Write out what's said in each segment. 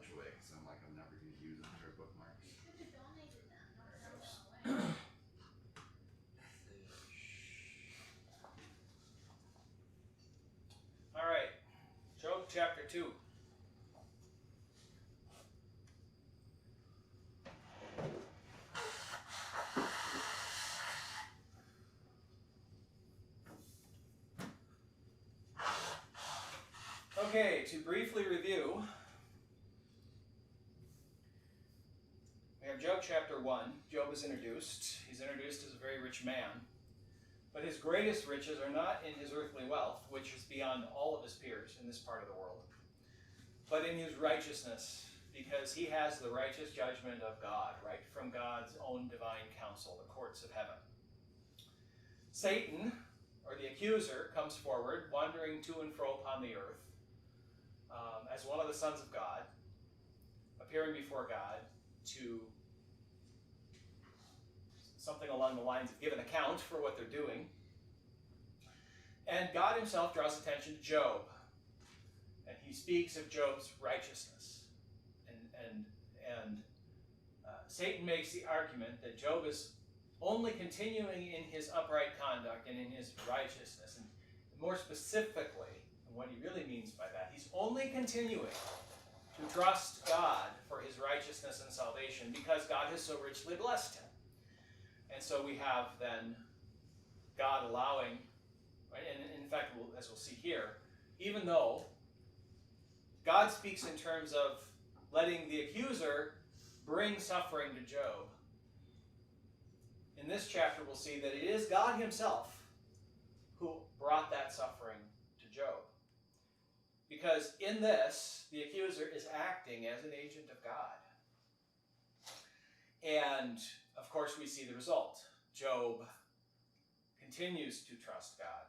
much away because I'm like, I'm never going to use it for bookmarks. All right, Job chapter 2. Okay, to briefly review, we have Job chapter 1. Job is introduced. He's introduced as a very rich man. But his greatest riches are not in his earthly wealth, which is beyond all of his peers in this part of the world, but in his righteousness, because he has the righteous judgment of God, right from God's own divine counsel, the courts of heaven. Satan, or the accuser, comes forward, wandering to and fro upon the earth, as one of the sons of God, appearing before God to something along the lines of give an account for what they're doing. And God himself draws attention to Job, and he speaks of Job's righteousness. And Satan makes the argument that Job is only continuing in his upright conduct and in his righteousness. And more specifically, and what he really means by that, he's only continuing to trust God for his righteousness and salvation because God has so richly blessed him. And so we have then God allowing, and in fact, as we'll see here, even though God speaks in terms of letting the accuser bring suffering to Job, in this chapter we'll see that it is God himself who brought that suffering to Job. Because in this, the accuser is acting as an agent of God. And, of course, we see the result. Job continues to trust God.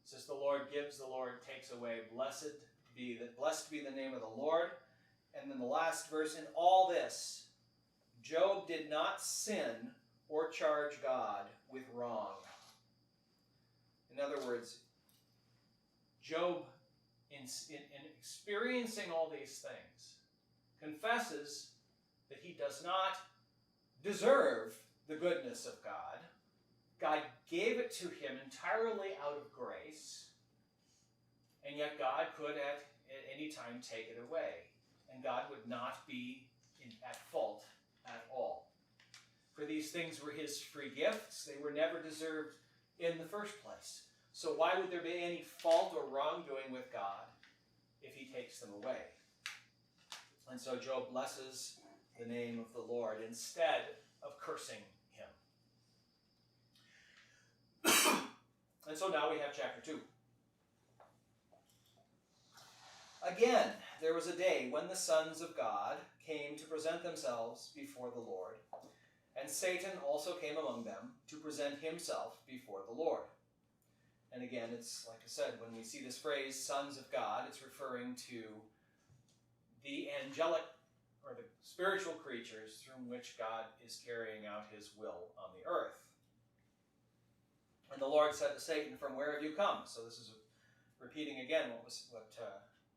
It says, the Lord gives, the Lord takes away. Blessed be the name of the Lord. And then the last verse, in all this, Job did not sin or charge God with wrong. In other words, Job, in experiencing all these things, confesses that he does not deserve the goodness of God. God gave it to him entirely out of grace, and yet God could at any time take it away, and God would not be at fault at all. For these things were his free gifts. They were never deserved in the first place. So why would there be any fault or wrongdoing with God if he takes them away? And so Job blesses the name of the Lord instead of cursing him. And so now we have chapter 2. Again, there was a day when the sons of God came to present themselves before the Lord, and Satan also came among them to present himself before the Lord. And again, it's like I said, when we see this phrase, sons of God, it's referring to the angelic or the spiritual creatures through which God is carrying out his will on the earth. And the Lord said to Satan, from where have you come? So this is repeating again what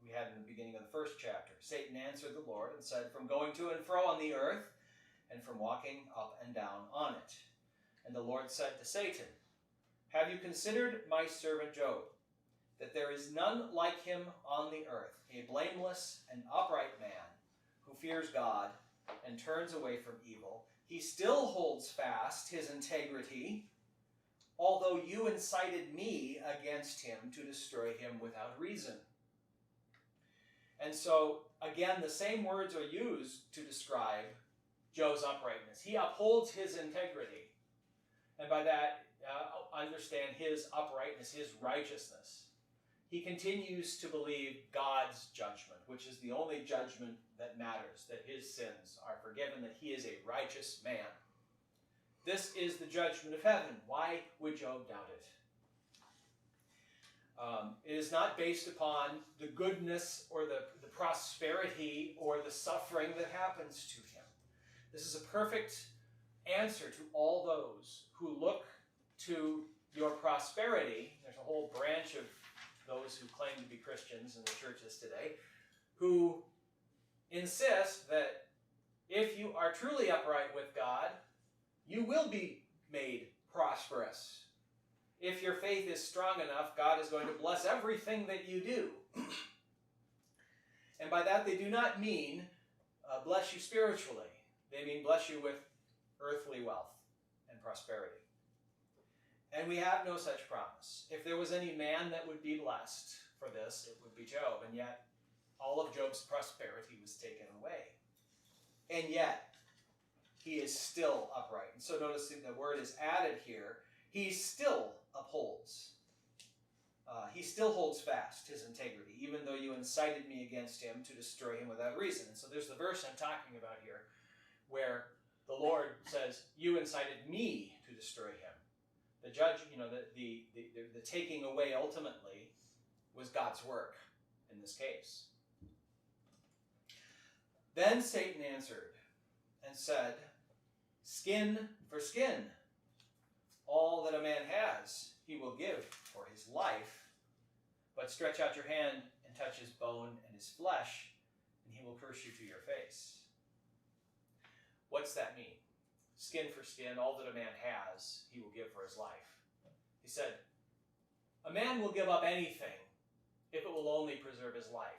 we had in the beginning of the first chapter. Satan answered the Lord and said, from going to and fro on the earth, and from walking up and down on it. And the Lord said to Satan, have you considered my servant Job, that there is none like him on the earth, a blameless and upright man, who fears God and turns away from evil? He still holds fast his integrity, although you incited me against him to destroy him without reason. And so, again, the same words are used to describe Job's uprightness. He upholds his integrity. And by that, understand his uprightness, his righteousness. He continues to believe God's judgment, which is the only judgment that matters, that his sins are forgiven, that he is a righteous man. This is the judgment of heaven. Why would Job doubt it? It is not based upon the goodness or the prosperity or the suffering that happens to him. This is a perfect answer to all those who look to your prosperity. There's a whole branch of those who claim to be Christians in the churches today, who insist that if you are truly upright with God, you will be made prosperous. If your faith is strong enough, God is going to bless everything that you do. And by that, they do not mean bless you spiritually. They mean bless you with earthly wealth and prosperity. And we have no such promise. If there was any man that would be blessed for this, it would be Job. And yet, all of Job's prosperity was taken away. And yet, he is still upright. And so notice the word is added here. He still upholds. He still holds fast his integrity, even though you incited me against him to destroy him without reason. And so there's the verse I'm talking about here, where the Lord says, you incited me to destroy him. The judge, the taking away ultimately was God's work in this case. Then Satan answered and said, skin for skin. All that a man has, he will give for his life. But stretch out your hand and touch his bone and his flesh, and he will curse you to your face. What's that mean? Skin for skin, all that a man has, he will give for his life. He said, a man will give up anything if it will only preserve his life.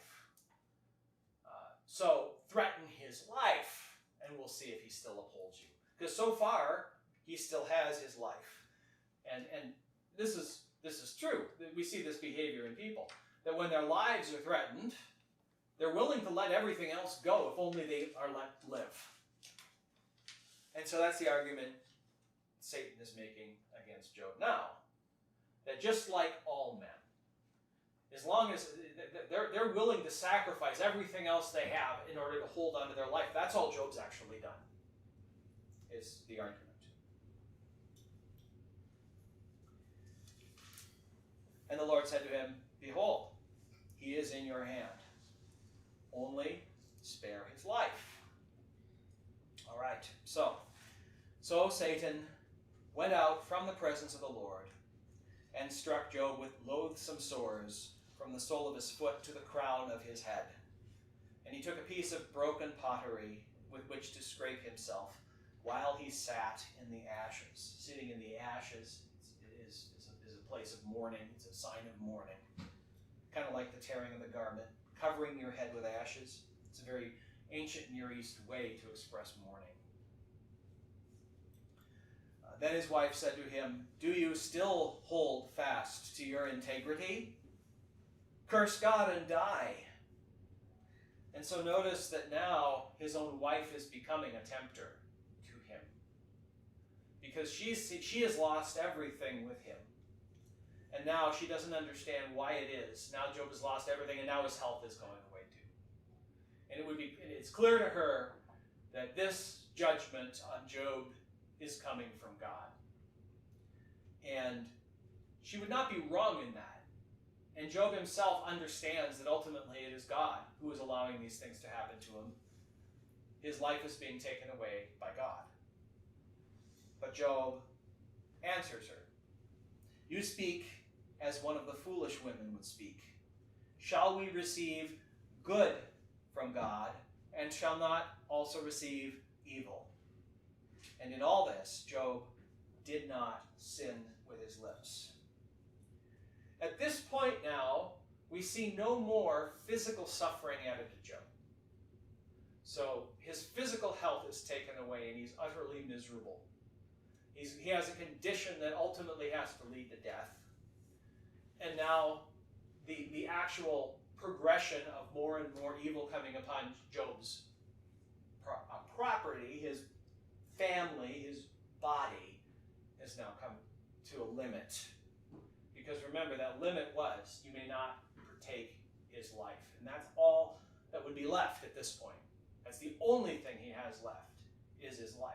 So threaten his life, and we'll see if he still upholds you. Because so far, he still has his life. And this is true. We see this behavior in people. That when their lives are threatened, they're willing to let everything else go if only they are let live. And so that's the argument Satan is making against Job now. That just like all men, as long as they're willing to sacrifice everything else they have in order to hold on to their life, that's all Job's actually done, is the argument. And the Lord said to him, behold, he is in your hand. Only spare his life. All right, so Satan went out from the presence of the Lord and struck Job with loathsome sores from the sole of his foot to the crown of his head. And he took a piece of broken pottery with which to scrape himself while he sat in the ashes. Sitting in the ashes is a place of mourning. It's a sign of mourning. Kind of like the tearing of the garment, covering your head with ashes. It's a very ancient Near East way to express mourning. Then his wife said to him, do you still hold fast to your integrity? Curse God and die. And so notice that now his own wife is becoming a tempter to him. Because she has lost everything with him. And now she doesn't understand why it is. Now Job has lost everything, and now his health is going away too. And it's clear to her that this judgment on Job is coming from God. And she would not be wrong in that. And Job himself understands that ultimately it is God who is allowing these things to happen to him. His life is being taken away by God. But Job answers her. You speak as one of the foolish women would speak. Shall we receive good from God, and shall not also receive evil? And in all this, Job did not sin with his lips. At this point now, we see no more physical suffering added to Job. So his physical health is taken away, and he's utterly miserable. He has a condition that ultimately has to lead to death. And now the actual progression of more and more evil coming upon Job's property, his family, his body, has now come to a limit. Because remember, that limit was, you may not take his life. And that's all that would be left at this point. That's the only thing he has left, is his life.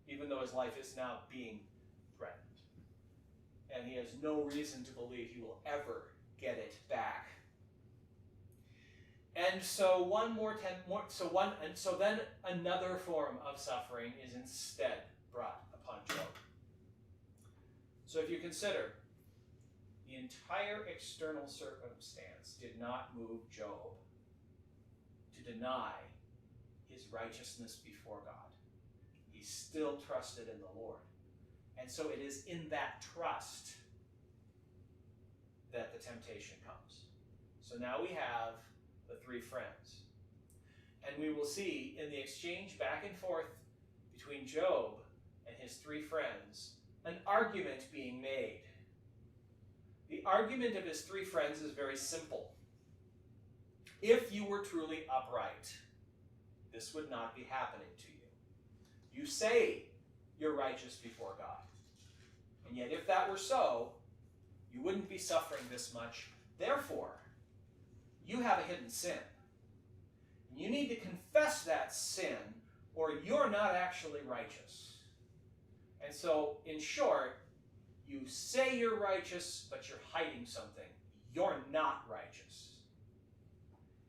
Even though his life is now being threatened. And he has no reason to believe he will ever get it back. And so then another form of suffering is instead brought upon Job. So if you consider, the entire external circumstance did not move Job to deny his righteousness before God. He still trusted in the Lord. And so it is in that trust that the temptation comes. So now we have the three friends. And we will see in the exchange back and forth between Job and his three friends, an argument being made. The argument of his three friends is very simple. If you were truly upright, this would not be happening to you. You say you're righteous before God. And yet if that were so, you wouldn't be suffering this much. Therefore, you have a hidden sin. And you need to confess that sin, or you're not actually righteous. And so, in short, you say you're righteous, but you're hiding something. You're not righteous.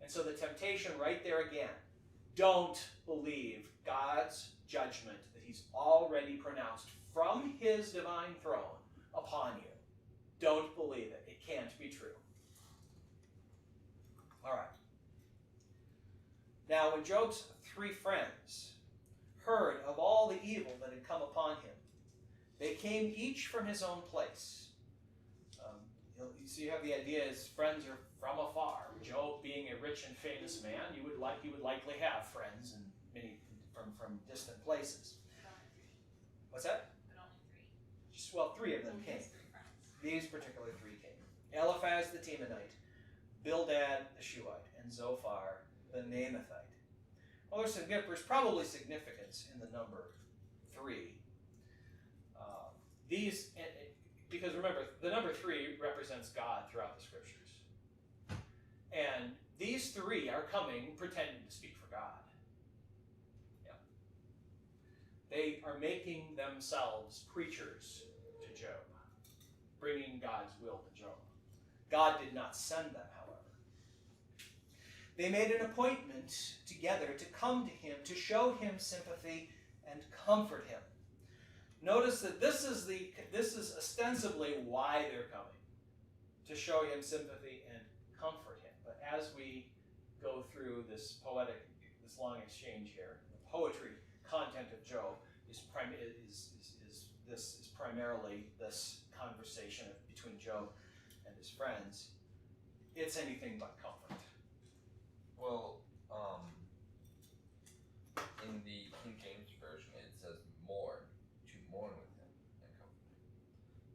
And so the temptation right there again, don't believe God's judgment that he's already pronounced from his divine throne upon you. Don't believe it. It can't be true. All right. Now, when Job's three friends heard of all the evil that had come upon him, they came each from his own place. So you have the idea his friends are from afar. Job, being a rich and famous man, he would likely have friends and many from distant places. What's that? But only three. Well, three of them Only came. his three friends. These particular three came. Eliphaz the Temanite, Bildad the Shuhite, and Zophar the Naamathite. Well, there's probably significance in the number three. Because remember, the number three represents God throughout the scriptures. And these three are coming pretending to speak for God. Yeah. They are making themselves preachers to Job, bringing God's will to Job. God did not send them, however. They made an appointment together to come to him, to show him sympathy and comfort him. Notice that this is ostensibly why they're coming, to show him sympathy and comfort him. But as we go through this long exchange here, the poetry content of Job is primarily this conversation between Job and his friends. It's anything but comfort. Well, in the King James Version, it says mourn, to mourn with him and comfort him.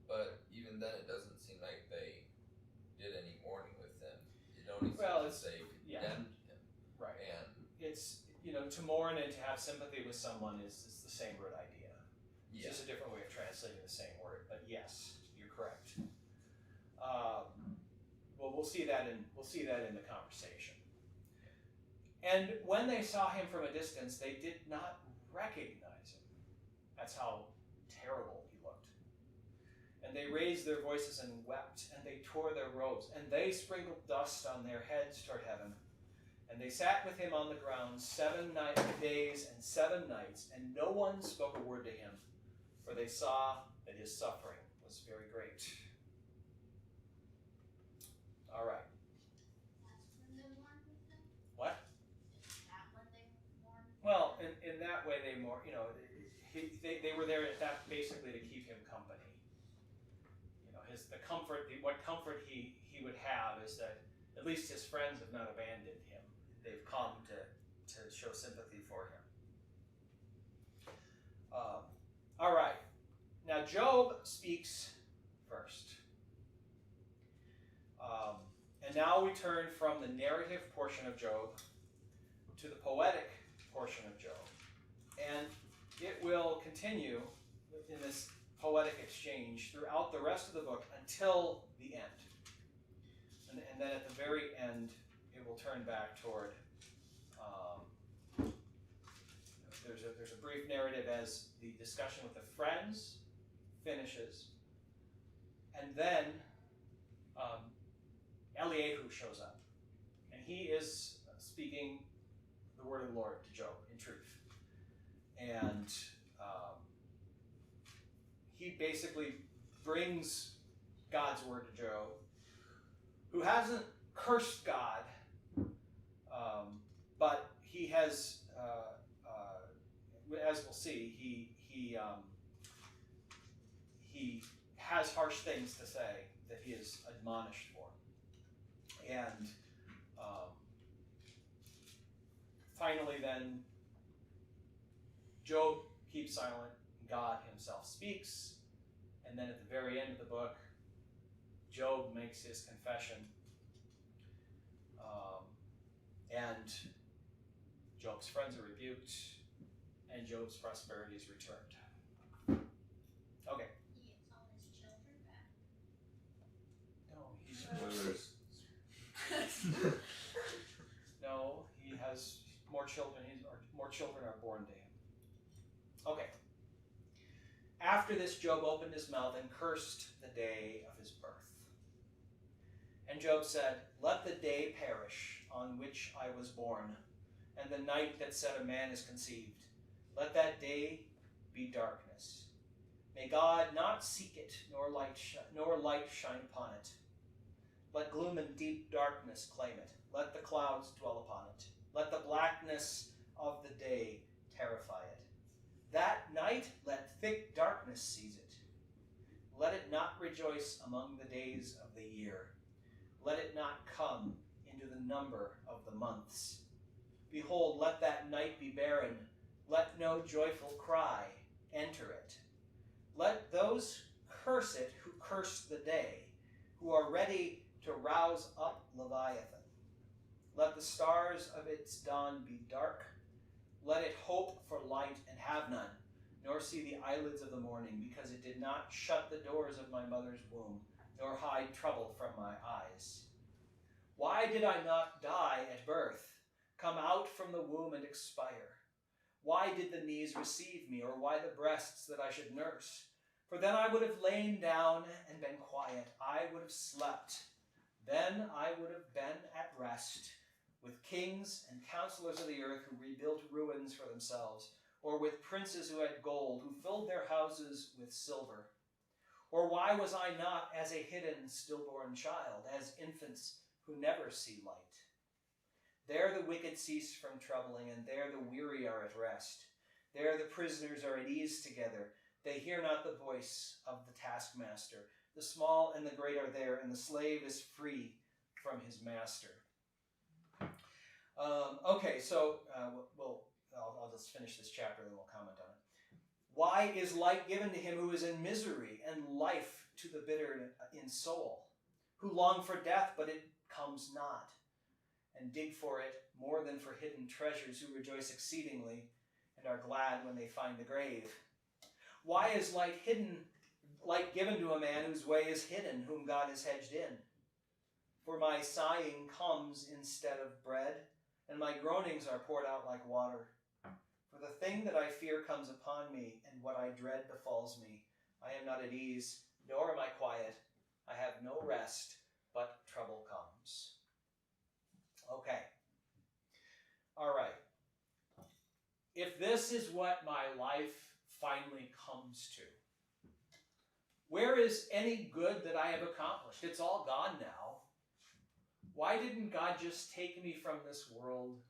But even then, it doesn't seem like they did any mourning with him. It only seems that they condemned him. Right. And It's, to mourn and to have sympathy with someone is the same root idea. It's yeah, just a different way of translating the same word. But yes, you're correct. Well, we'll see that in the conversation. And when they saw him from a distance, they did not recognize him. That's how terrible he looked. And they raised their voices and wept, and they tore their robes, and they sprinkled dust on their heads toward heaven. And they sat with him on the ground 7 days and 7 nights, and no one spoke a word to him, for they saw that his suffering was very great. All right. That's when they mourned with them? What? Is that when they mourned? Well, in that way, they they were there at that basically to keep him company. What comfort he would have is that at least his friends have not abandoned him. They've come to show sympathy for him. All right. Now Job speaks first. And now we turn from the narrative portion of Job to the poetic portion of Job. And it will continue in this poetic exchange throughout the rest of the book until the end. And then at the very end, it will turn back toward, there's a brief narrative as the discussion with the friends finishes. And then Eliyahu shows up. And he is speaking the word of the Lord to Job in truth. And he basically brings God's word to Job, who hasn't cursed God, but he has as we'll see, he has harsh things to say that he is admonished for. And finally, then, Job keeps silent. God himself speaks. And then at the very end of the book, Job makes his confession. And Job's friends are rebuked. And Job's prosperity is returned. Okay. He gets all his children back. No, no, he has more children. More children are born to him. Okay. After this, Job opened his mouth and cursed the day of his birth. And Job said, "Let the day perish on which I was born, and the night that said a man is conceived. Let that day be darkness. May God not seek it, nor light shine upon it. Let gloom and deep darkness claim it. Let the clouds dwell upon it. Let the blackness of the day terrify it. That night let thick darkness seize it. Let it not rejoice among the days of the year. Let it not come into the number of the months. Behold, let that night be barren. Let no joyful cry enter it. Let those curse it who curse the day, who are ready to rouse up Leviathan. Let the stars of its dawn be dark. Let it hope for light and have none, nor see the eyelids of the morning, because it did not shut the doors of my mother's womb, nor hide trouble from my eyes. Why did I not die at birth, come out from the womb and expire? Why did the knees receive me, or why the breasts that I should nurse? For then I would have lain down and been quiet. I would have slept. Then I would have been at rest with kings and counselors of the earth who rebuilt ruins for themselves, or with princes who had gold, who filled their houses with silver. Or why was I not as a hidden stillborn child, as infants who never see light? There the wicked cease from troubling, and there the weary are at rest. There the prisoners are at ease together. They hear not the voice of the taskmaster. The small and the great are there, and the slave is free from his master. Okay, so I'll just finish this chapter, and then we'll comment on it. Why is light given to him who is in misery, and life to the bitter in soul, who long for death, but it comes not, and dig for it more than for hidden treasures, who rejoice exceedingly and are glad when they find the grave? Why is light given to a man whose way is hidden, whom God has hedged in? For my sighing comes instead of bread, and my groanings are poured out like water. For the thing that I fear comes upon me, and what I dread befalls me. I am not at ease, nor am I quiet. I have no rest, but trouble comes. Okay. All right. If this is what my life finally comes to, where is any good that I have accomplished? It's all gone now. Why didn't God just take me from this world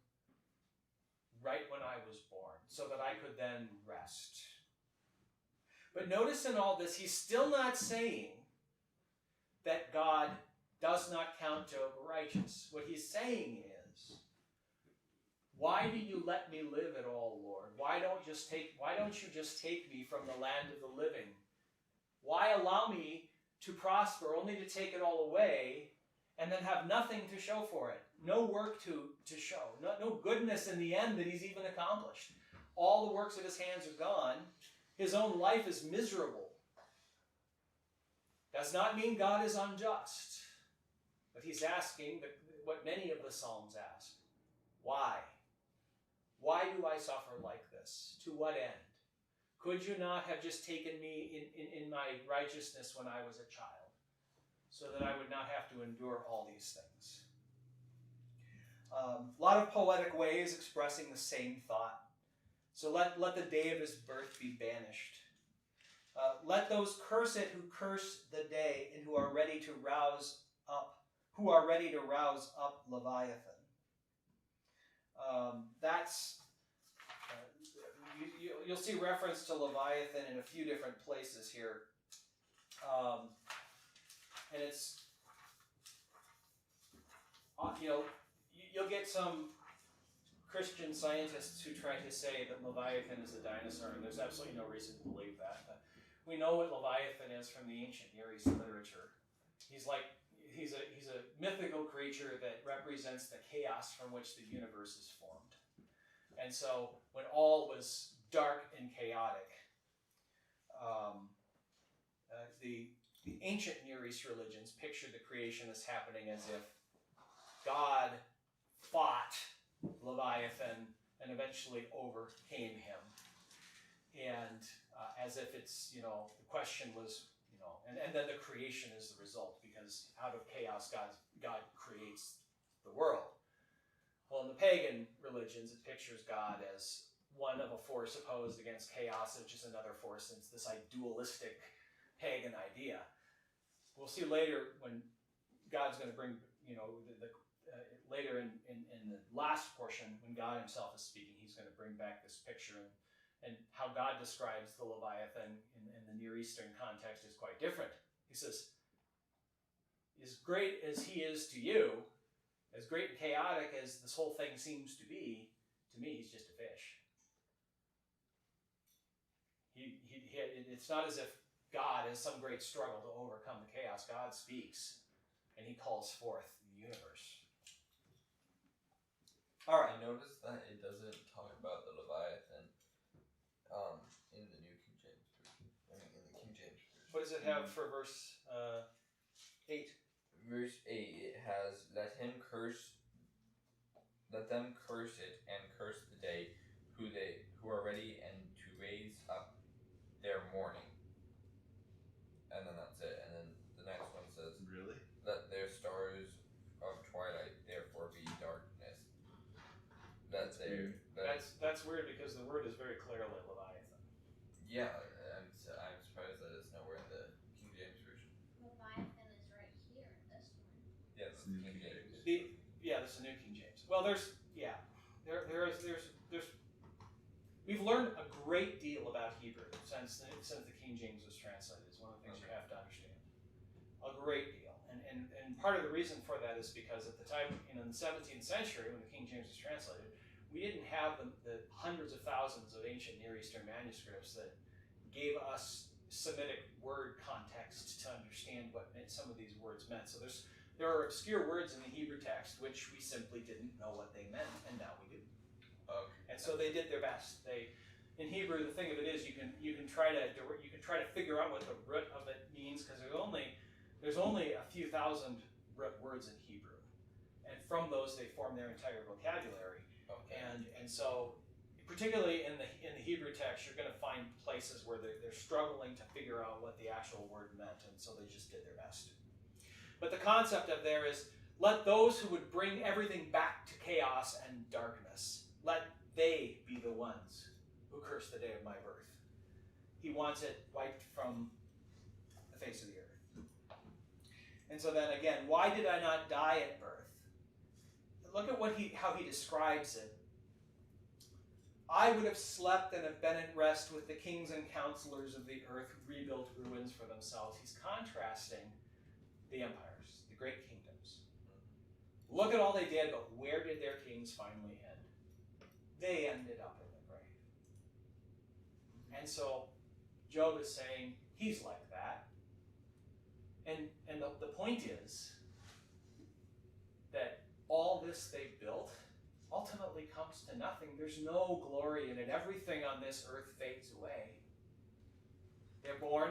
right when I was born, so that I could then rest? But notice in all this, he's still not saying that God does not count Job righteous. What he's saying is, why do you let me live at all, Lord? Why don't you just take me from the land of the living? Why allow me to prosper only to take it all away and then have nothing to show for it? No work to show. No goodness in the end that he's even accomplished. All the works of his hands are gone. His own life is miserable. Does not mean God is unjust. But he's asking what many of the Psalms ask. Why? Why do I suffer like this? To what end? Could you not have just taken me in my righteousness when I was a child, so that I would not have to endure all these things? A lot of poetic ways expressing the same thought. So let the day of his birth be banished. Let those curse it who curse the day, and who are ready to rouse up Leviathan. That's you'll see reference to Leviathan in a few different places here, and it's you'll get some Christian scientists who try to say that Leviathan is a dinosaur, and there's absolutely no reason to believe that. We know what Leviathan is from the ancient Near East literature. He's a mythical creature that represents the chaos from which the universe is formed. And so when all was dark and chaotic, the ancient Near East religions pictured the creation as happening as if God fought Leviathan and eventually overcame him. And as if it's, the question was, and then the creation is the result, because out of chaos God creates the world. Well, in the pagan religions, it pictures God as one of a force opposed against chaos, which is another force. It's this dualistic pagan idea. We'll see later when God's going to bring, later in the last portion, when God himself is speaking, he's going to bring back this picture. And how God describes the Leviathan in the Near Eastern context is quite different. He says, as great as he is to you, as great and chaotic as this whole thing seems to be, to me, he's just a fish. It's not as if God has some great struggle to overcome the chaos. God speaks, and he calls forth the universe. All right. I noticed that it doesn't talk about the Leviathan in the New King James Version. I mean, in the King James Version. What does it have for verse 8? Verse 8, it has, let them curse it and curse the day who are ready and to raise up their mourning. And then that's it. And then the next one says, Really? let their stars of twilight therefore be darkness. That's weird because the word is very clearly Leviathan. Yeah, I'm surprised that it's nowhere in the King James Version. Leviathan is right here in this one. Yeah, It's New King King James. This is the New King James. Well, there's we've learned a great deal about Hebrew since the King James was translated. It's one of the things you have to understand. A great deal, and part of the reason for that is because at the time, in the 17th century, when the King James was translated, we didn't have the hundreds of thousands of ancient Near Eastern manuscripts that gave us Semitic word context to understand what some of these words meant. So there are obscure words in the Hebrew text which we simply didn't know what they meant, and now we do. Okay. And so they did their best. In Hebrew, the thing of it is, you can try to figure out what the root of it means, because there's only a few thousand root words in Hebrew, and from those they form their entire vocabulary. Okay. And so, particularly in the Hebrew text, you're going to find places where they're struggling to figure out what the actual word meant, and so they just did their best. But the concept of there is, let those who would bring everything back to chaos and darkness, let they be the ones who curse the day of my birth. He wants it wiped from the face of the earth. And so then again, why did I not die at birth? Look at how he describes it. I would have slept and have been at rest with the kings and counselors of the earth who rebuilt ruins for themselves. He's contrasting the empires, the great kingdoms. Look at all they did, but where did their kings finally end? They ended up in the grave. And so Job is saying he's like that. And the point is that all this they built ultimately comes to nothing. There's no glory in it. Everything on this earth fades away. They're born,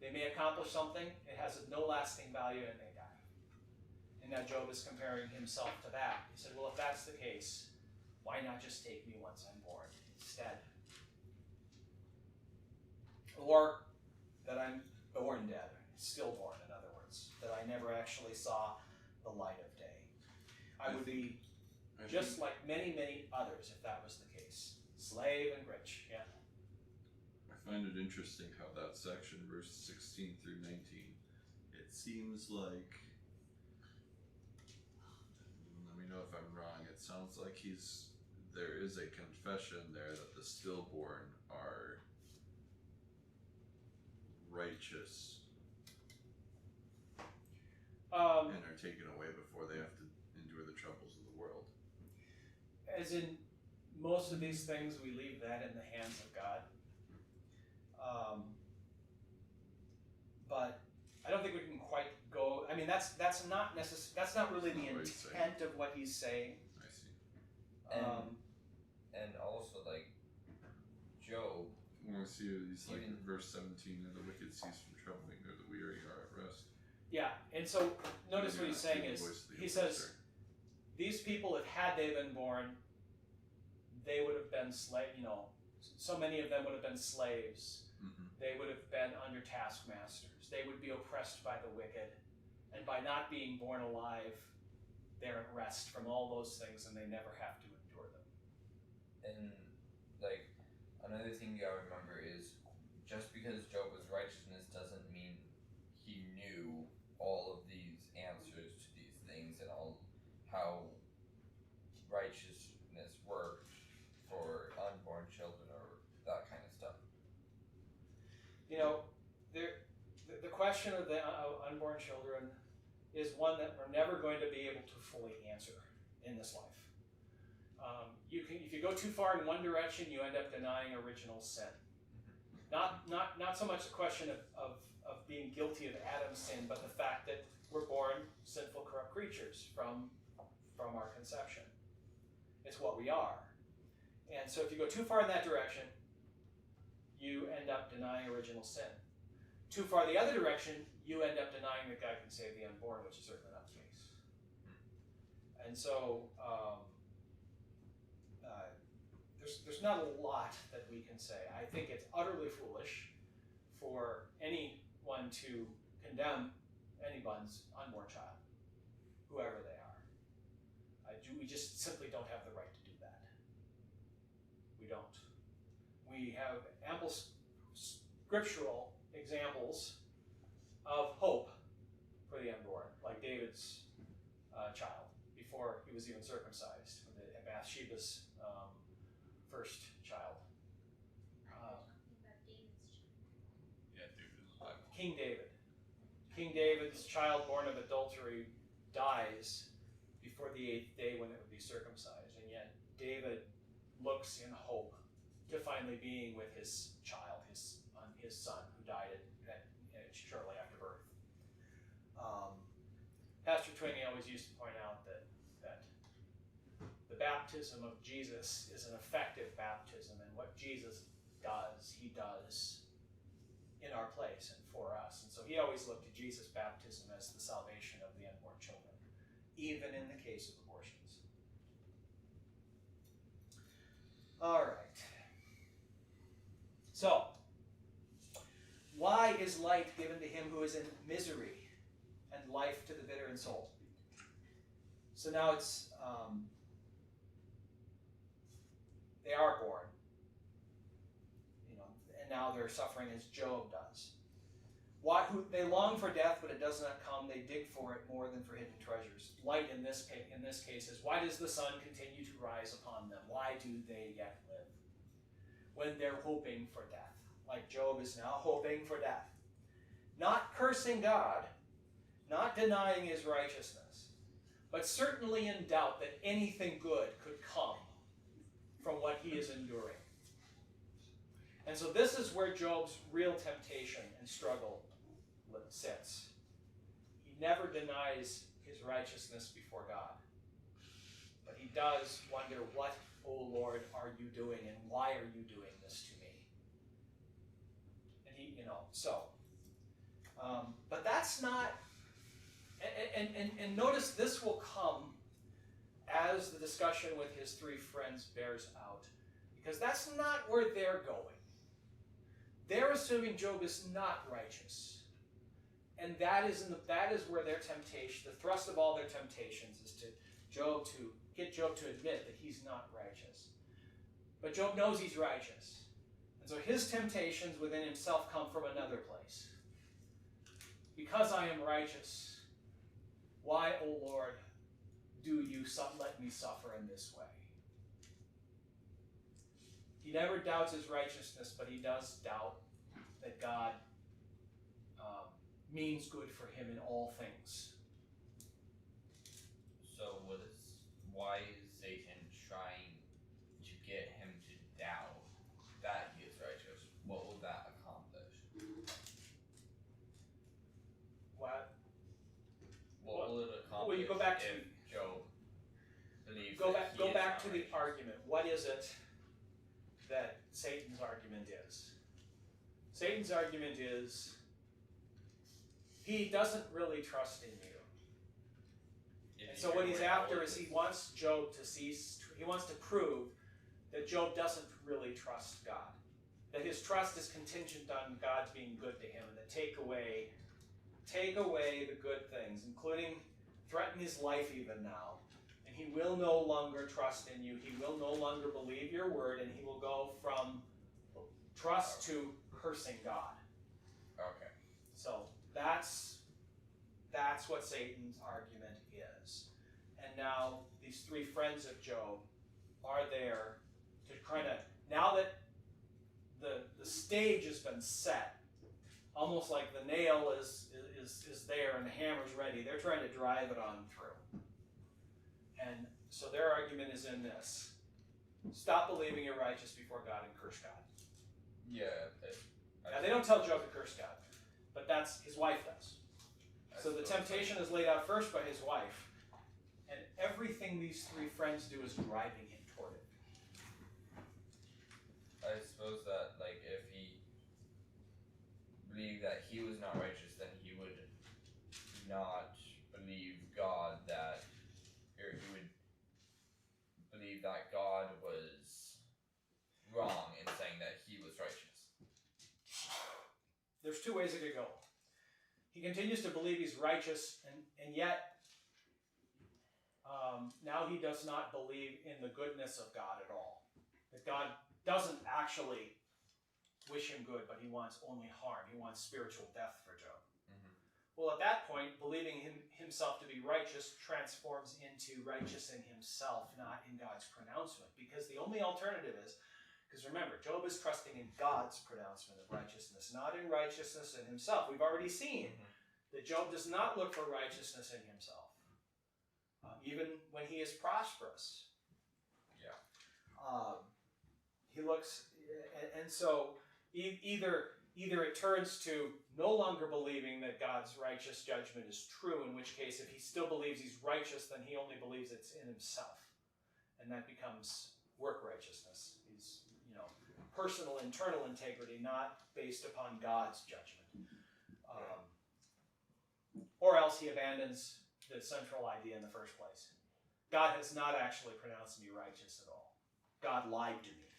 they may accomplish something, it has no lasting value, and they die. And now Job is comparing himself to that. He said, well, if that's the case, why not just take me once I'm born instead? Or that I'm born dead, stillborn, in other words, that I never actually saw the light of day. I would be just like many, many others if that was the case. Slave and rich, yeah. I find it interesting how that section, verse 16 through 19, it seems like, let me know if I'm wrong, it sounds like there is a confession there that the stillborn are righteous and are taken away before they have to endure the troubles of the world. As in most of these things, we leave that in the hands of God. But I don't think we can quite go. I mean, that's not that's not really the That's not what he's saying. intent of what he's saying. I see. And also, like, Job, I want to see these, like, Even- verse 17, and the wicked cease from troubling, or the weary are at rest. Yeah, and so notice what Maybe he's not saying hear the is, voice of the he says, oppressor. these people, if had they been born, they would have been so many of them would have been slaves. Mhm. They would have been under taskmasters. They would be oppressed by the wicked. And by not being born alive, they're at rest from all those things and they never have to endure them. and like another thing you gotta remember is just because Job was righteousness doesn't mean he knew all of these answers to these things and all how righteousness worked for unborn children or that kind of stuff. You know, the question of the unborn children is one that we're never going to be able to fully answer in this life. If you go too far in one direction, you end up denying original sin. Not so much the question of being guilty of Adam's sin, but the fact that we're born sinful, corrupt creatures from our conception. It's what we are. And so if you go too far in that direction, you end up denying original sin. Too far the other direction, you end up denying that God can save the unborn, which is certainly not the case. And so there's not a lot that we can say. I think it's utterly foolish for anyone to condemn anyone's unborn child, whoever they are. We just simply don't have the right to do that. We don't. We have ample scriptural examples of hope for the unborn, like David's child before he was even circumcised, Bathsheba's first child. Yeah, David in the Bible. King David. King David's child born of adultery dies before the 8th day when it would be circumcised, and yet David looks in hope to finally being with his child, his son, who died shortly after birth. Pastor Twingy always used to point out that the baptism of Jesus is an effective baptism, and what Jesus does, he does in our place and for us. And so he always looked at Jesus' baptism as the salvation of the unborn children, even in the case of abortions. All right. So, why is light given to him who is in misery, and life to the bitter in soul? So now it's they are born, and now they're suffering as Job does. They long for death, but it does not come. They dig for it more than for hidden treasures. Light in this case is, why does the sun continue to rise upon them? Why do they yet live when they're hoping for death? Like Job is now hoping for death. Not cursing God, not denying his righteousness, but certainly in doubt that anything good could come from what he is enduring. And so this is where Job's real temptation and struggle sits. He never denies his righteousness before God. But he does wonder, what, O Lord, are you doing, and why are you doing this to me? And he, but that's not, and notice this will come as the discussion with his three friends bears out, because that's not where they're going. They're assuming Job is not righteous. And that is where their temptation, the thrust of all their temptations, is to get Job to admit that he's not righteous. But Job knows he's righteous. And so his temptations within himself come from another place. Because I am righteous, why, O Lord, do you let me suffer in this way? never doubts his righteousness, but he does doubt that God means good for him in all things. So why is Satan trying to get him to doubt that he is righteous? What will that accomplish? What? What will it accomplish Well, you go back to if Job believes go that back he go is back not to the righteous? argument. What is it that Satan's argument is? Satan's argument is he doesn't really trust in you. If And you so hear what he's where all after of is he this- wants Job to cease, he wants to prove that Job doesn't really trust God. That his trust is contingent on God being good to him, and that take away the good things, including threaten his life even now. And he will no longer trust in you. He will no longer believe your word, and he will go from trust to cursing God. Okay. So that's what Satan's argument is. And now these three friends of Job are there to kind of, now that the stage has been set, almost like the nail is there and the hammer's ready, they're trying to drive it on through. And so their argument is in this: stop believing you're righteous before God and curse God. Yeah. Now they don't tell Job to curse God, but that's his wife does. So the temptation is laid out first by his wife, and everything these three friends do is driving him toward it. I suppose that, like, if he believed that he was not righteous, then he would not believe God or he would believe that God was wrong in saying that he was righteous. There's two ways it could go. He continues to believe he's righteous, and yet now he does not believe in the goodness of God at all. That God doesn't actually wish him good, but he wants only harm. He wants spiritual death for Job. Mhm. Well, at that point, believing himself to be righteous transforms into righteous in himself, not in God's pronouncement. Because the only alternative is, because remember, Job is trusting in God's pronouncement of righteousness, not in righteousness in himself. We've already seen that Job does not look for righteousness in himself, even when he is prosperous. Yeah. He looks, and so either it turns to no longer believing that God's righteous judgment is true, in which case if he still believes he's righteous, then he only believes it's in himself. And that becomes work righteousness. He's, personal internal integrity, not based upon God's judgment. Or else he abandons the central idea in the first place. God has not actually pronounced me righteous at all. God lied to me.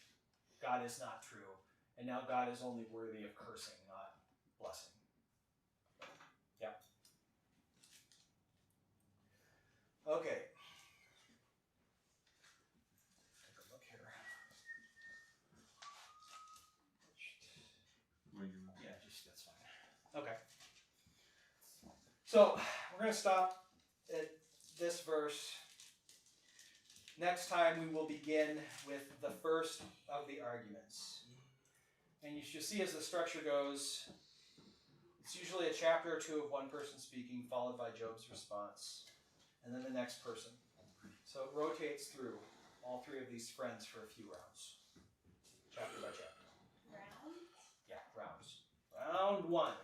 God is not true. And now God is only worthy of cursing, not blessing. Yeah. Okay. Take a look here. Yeah, that's fine. Okay. So we're going to stop at this verse. Next time we will begin with the first of the arguments. And you should see as the structure goes, it's usually a chapter or two of one person speaking, followed by Job's response, and then the next person. So it rotates through all three of these friends for a few rounds. Chapter by chapter. Round? Yeah, rounds. Round one.